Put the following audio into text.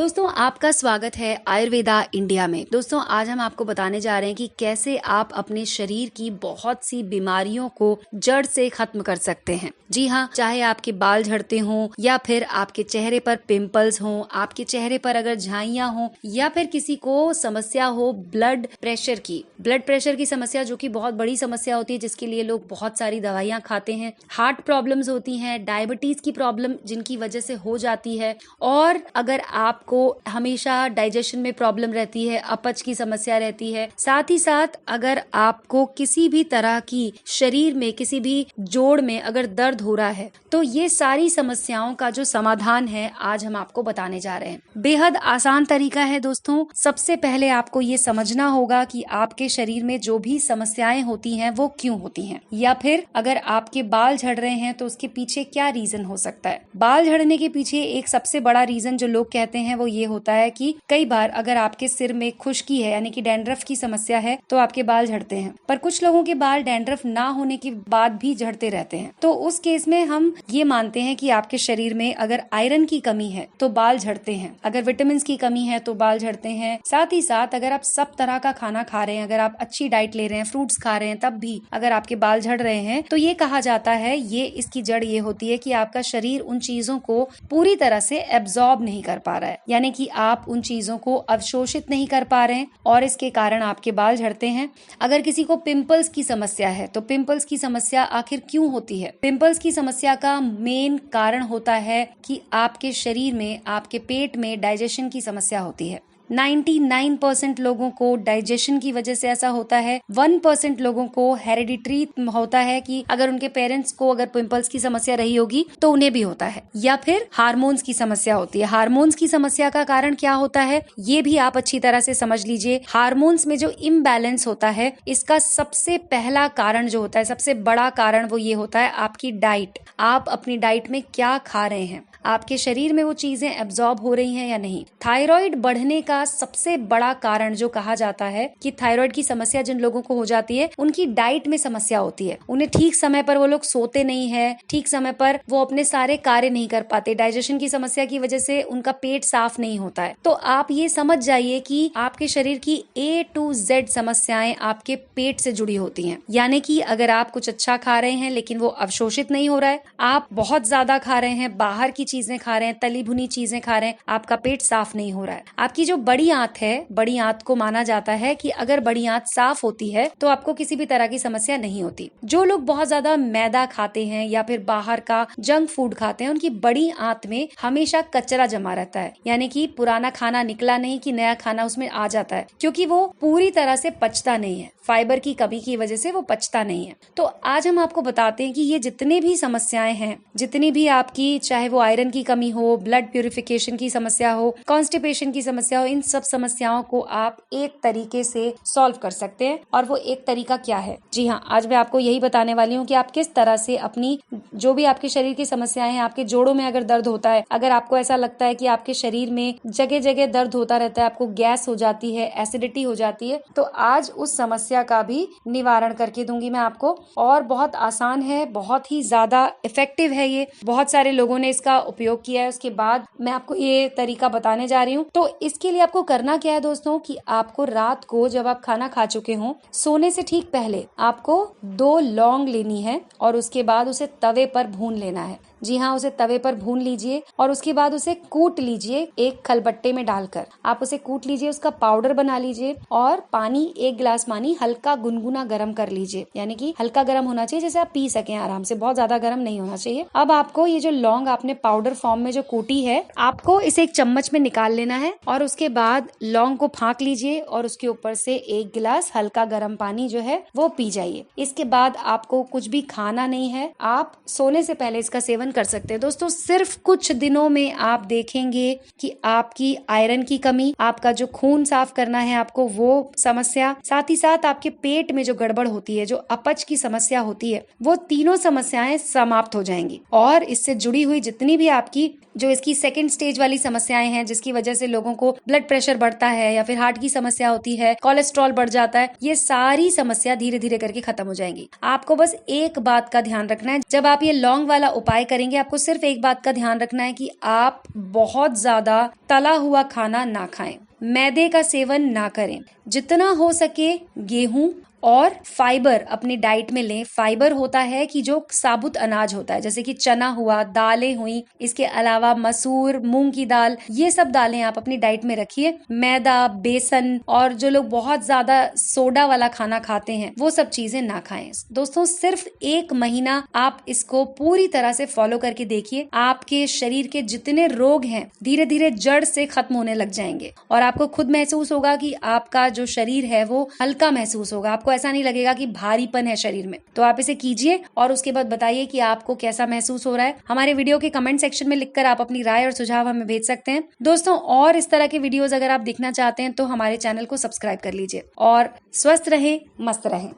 दोस्तों आपका स्वागत है आयुर्वेदा इंडिया में। दोस्तों आज हम आपको बताने जा रहे हैं कि कैसे आप अपने शरीर की बहुत सी बीमारियों को जड़ से खत्म कर सकते हैं। जी हाँ, चाहे आपके बाल झड़ते हों या फिर आपके चेहरे पर पिंपल्स हों, आपके चेहरे पर अगर झाइयां हों या फिर किसी को समस्या हो ब्लड प्रेशर की समस्या, जो कि बहुत बड़ी समस्या होती है जिसके लिए लोग बहुत सारी दवाइयां खाते हैं। हार्ट प्रॉब्लम्स होती हैं, डायबिटीज की प्रॉब्लम जिनकी वजह से हो जाती है, और अगर आपको हमेशा डाइजेशन में प्रॉब्लम रहती है, अपच की समस्या रहती है, साथ ही साथ अगर आपको किसी भी तरह की शरीर में किसी भी जोड़ में अगर दर्द हो रहा है, तो ये सारी समस्याओं का जो समाधान है आज हम आपको बताने जा रहे हैं। बेहद आसान तरीका है दोस्तों। सबसे पहले आपको ये समझना होगा कि आपके शरीर में जो भी समस्याएं होती हैं वो क्यों होती हैं, या फिर अगर आपके बाल झड़ रहे हैं तो उसके पीछे क्या रीजन हो सकता है। बाल झड़ने के पीछे एक सबसे बड़ा रीजन जो लोग कहते हैं वो ये होता है कि कई बार अगर आपके सिर में खुश्की है यानी कि डैंड्रफ की समस्या है तो आपके बाल झड़ते हैं, पर कुछ लोगों के बाल डैंड्रफ ना होने के बाद भी झड़ते रहते हैं। तो उस केस में हम ये मानते हैं कि आपके शरीर में अगर आयरन की कमी है तो बाल झड़ते हैं, अगर विटामिन की कमी है तो बाल झड़ते हैं। साथ ही साथ अगर आप सब तरह का खाना खा रहे हैं, अगर आप अच्छी डाइट ले रहे हैं, फ्रूट्स खा रहे हैं, तब भी अगर आपके बाल झड़ रहे हैं तो ये कहा जाता है, ये इसकी जड़ ये होती है कि आपका शरीर उन चीजों को पूरी तरह से एब्जॉर्ब नहीं कर पा रहा है, यानी कि आप उन चीजों को अवशोषित नहीं कर पा रहे हैं और इसके कारण आपके बाल झड़ते हैं। अगर किसी को पिंपल्स की समस्या है तो पिंपल्स की समस्या आखिर क्यों होती है? पिंपल्स की समस्या का मेन कारण होता है कि आपके शरीर में, आपके पेट में डाइजेशन की समस्या होती है। 99% लोगों को डाइजेशन की वजह से ऐसा होता है। 1% लोगों को हेरिडिटरी होता है कि अगर उनके पेरेंट्स को अगर पिंपल्स की समस्या रही होगी तो उन्हें भी होता है, या फिर हार्मोन्स की समस्या होती है। हार्मोन्स की समस्या का कारण क्या होता है ये भी आप अच्छी तरह से समझ लीजिए। हार्मोन्स में जो इम्बैलेंस होता है, इसका सबसे पहला कारण जो होता है, सबसे बड़ा कारण वो ये होता है आपकी डाइट। आप अपनी डाइट में क्या खा रहे हैं, आपके शरीर में वो चीजें एब्जॉर्ब हो रही हैं या नहीं। थायराइड बढ़ने का सबसे बड़ा कारण जो कहा जाता है कि थायराइड की समस्या जिन लोगों को हो जाती है उनकी डाइट में समस्या होती है। उन्हें ठीक समय पर वो लोग सोते नहीं है, ठीक समय पर वो अपने सारे कार्य नहीं कर पाते, डाइजेशन की समस्या की वजह से उनका पेट साफ नहीं होता है। तो आप ये समझ जाइए कि आपके शरीर की A to Z समस्याएं आपके पेट से जुड़ी होती हैं। यानी कि अगर आप कुछ अच्छा खा रहे हैं लेकिन वो अवशोषित नहीं हो रहा है, आप बहुत ज्यादा खा रहे हैं, बाहर की चीजें खा रहे हैं, तली भुनी चीजें खा रहे हैं, आपका पेट साफ नहीं हो रहा है। आपकी जो बड़ी आंत है, बड़ी आंत को माना जाता है कि अगर बड़ी आंत साफ होती है तो आपको किसी भी तरह की समस्या नहीं होती। जो लोग बहुत ज्यादा मैदा खाते हैं या फिर बाहर का जंक फूड खाते हैं, उनकी बड़ी आंत में हमेशा कचरा जमा रहता है, यानी कि पुराना खाना निकला नहीं कि नया खाना उसमें आ जाता है, क्योंकि वो पूरी तरह से पचता नहीं है। फाइबर की कमी की वजह से वो पचता नहीं है। तो आज हम आपको बताते हैं कि ये जितने भी समस्याएं हैं, जितनी भी आपकी, चाहे वो आयरन की कमी हो, ब्लड प्यूरिफिकेशन की समस्या हो, कॉन्स्टिपेशन की समस्या हो, इन सब समस्याओं को आप एक तरीके से सॉल्व कर सकते हैं। और वो एक तरीका क्या है? जी हाँ, आज मैं आपको यही बताने वाली हूँ कि आप किस तरह से अपनी जो भी आपके शरीर की समस्याएं हैं, आपके जोड़ों में अगर दर्द होता है, अगर आपको ऐसा लगता है कि आपके शरीर में जगह जगह दर्द होता रहता है, आपको गैस हो जाती है, एसिडिटी हो जाती है, तो आज उस समस्या का भी निवारण करके दूंगी मैं आपको। और बहुत आसान है, बहुत ही ज्यादा इफेक्टिव है ये, बहुत सारे लोगों ने इसका उपयोग किया है। उसके बाद मैं आपको ये तरीका बताने जा रही हूँ। तो इसके लिए आपको करना क्या है दोस्तों, कि आपको रात को जब आप खाना खा चुके हो, सोने से ठीक पहले आपको 2 लौंग लेनी है और उसके बाद उसे तवे पर भून लेना है। जी हाँ, उसे तवे पर भून लीजिए और उसके बाद उसे कूट लीजिए। एक खलबट्टे में डालकर आप उसे कूट लीजिए, उसका पाउडर बना लीजिए और पानी, 1 गिलास पानी हल्का गुनगुना गर्म कर लीजिए, यानी कि हल्का गर्म होना चाहिए जैसे आप पी सकें आराम से, बहुत ज्यादा गर्म नहीं होना चाहिए। अब आपको ये जो लौंग आपने पाउडर फॉर्म में जो कूटी है, आपको इसे एक चम्मच में निकाल लेना है और उसके बाद लौंग को फाँक लीजिए और उसके ऊपर से 1 गिलास हल्का गर्म पानी जो है वो पी जाइए। इसके बाद आपको कुछ भी खाना नहीं है, आप सोने से पहले इसका सेवन कर सकते हैं। दोस्तों सिर्फ कुछ दिनों में आप देखेंगे कि आपकी आयरन की कमी, आपका जो खून साफ करना है आपको वो समस्या, साथ ही साथ आपके पेट में जो गड़बड़ होती है, जो अपच की समस्या होती है, वो तीनों समस्याएं समाप्त हो जाएंगी। और इससे जुड़ी हुई जितनी भी आपकी जो इसकी सेकंड स्टेज वाली समस्याएं हैं, जिसकी वजह से लोगों को ब्लड ब्लड प्रेशर बढ़ता है या फिर हार्ट की समस्या होती है, कोलेस्ट्रॉल बढ़ जाता है, ये सारी समस्या धीरे धीरे करके खत्म हो जाएंगी। आपको बस एक बात का ध्यान रखना है, जब आप ये लौंग वाला उपाय करेंगे, आपको सिर्फ एक बात का ध्यान रखना है कि आप बहुत ज्यादा तला हुआ खाना ना खाएं, मैदे का सेवन ना करें, जितना हो सके गेहूं और फाइबर अपनी डाइट में लें। फाइबर होता है कि जो साबुत अनाज होता है, जैसे कि चना हुआ, दालें हुई, इसके अलावा मसूर, मूंग की दाल, ये सब दालें आप अपनी डाइट में रखिए। मैदा, बेसन और जो लोग बहुत ज्यादा सोडा वाला खाना खाते हैं वो सब चीजें ना खाएं। दोस्तों सिर्फ 1 महीना आप इसको पूरी तरह से फॉलो करके देखिए, आपके शरीर के जितने रोग हैं धीरे धीरे जड़ से खत्म होने लग जाएंगे और आपको खुद महसूस होगा कि आपका जो शरीर है वो हल्का महसूस होगा। आपको ऐसा नहीं लगेगा कि भारीपन है शरीर में। तो आप इसे कीजिए और उसके बाद बताइए कि आपको कैसा महसूस हो रहा है। हमारे वीडियो के कमेंट सेक्शन में लिखकर आप अपनी राय और सुझाव हमें भेज सकते हैं। दोस्तों और इस तरह के वीडियोस अगर आप देखना चाहते हैं तो हमारे चैनल को सब्सक्राइब कर लीजिए और स्वस्थ रहें, मस्त रहें।